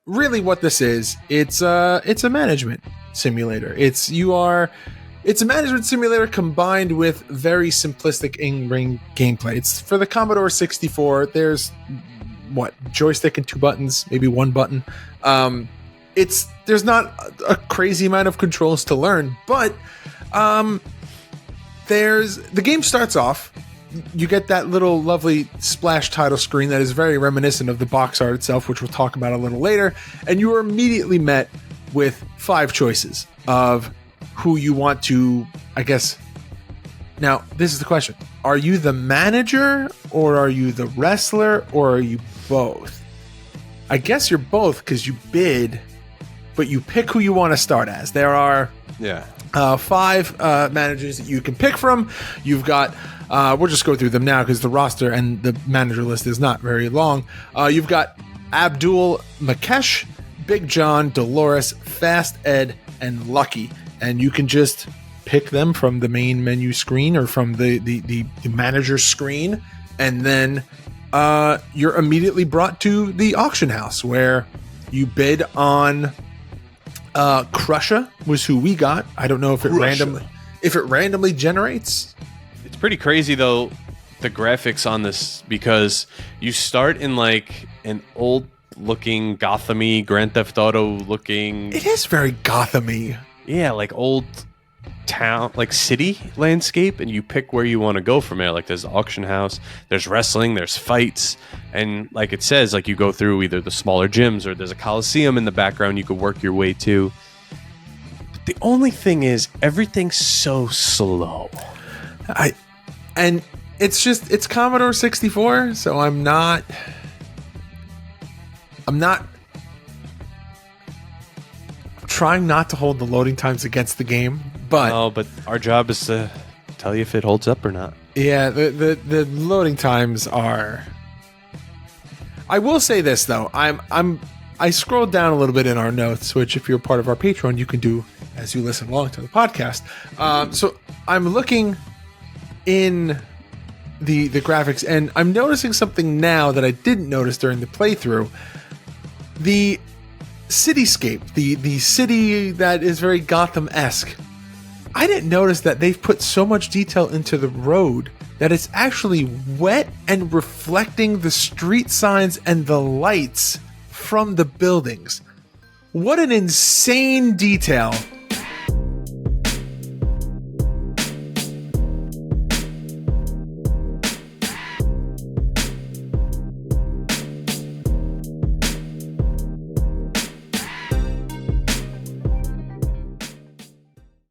really what this is, it's a management simulator. It's a management simulator combined with very simplistic in-ring gameplay. It's for the Commodore 64. There's joystick and 2 buttons, maybe 1 button. There's not a crazy amount of controls to learn, but the game starts off. You get that little lovely splash title screen that is very reminiscent of the box art itself, which we'll talk about a little later. And you are immediately met with 5 choices of who you want to, I guess. Now, this is the question. Are you the manager, or are you the wrestler, or are you both? I guess you're both because you bid, but you pick who you want to start as. There are 5 managers that you can pick from. You've got, we'll just go through them now because the roster and the manager list is not very long. You've got Abdul Makesh, Big John, Dolores, Fast Ed, and Lucky. And you can just pick them from the main menu screen or from the manager screen. And then you're immediately brought to the auction house where you bid on Crusher was who we got. I don't know if it randomly generates. It's pretty crazy though, the graphics on this, because you start in like an old looking Gotham-y, Grand Theft Auto looking. It is very Gotham-y. Yeah, like old town, like city landscape, and you pick where you want to go from there. Like there's the auction house, there's wrestling, there's fights, and like it says, like you go through either the smaller gyms or there's a coliseum in the background you could work your way to. But the only thing is, everything's so slow. And it's Commodore 64, so I'm not trying not to hold the loading times against the game, but our job is to tell you if it holds up or not. Yeah, the loading times are. I will say this though, I scrolled down a little bit in our notes, which if you're part of our Patreon, you can do as you listen along to the podcast. So I'm looking in the graphics, and I'm noticing something now that I didn't notice during the playthrough. The cityscape, the city that is very Gotham-esque. I didn't notice that they've put so much detail into the road that it's actually wet and reflecting the street signs and the lights from the buildings. What an insane detail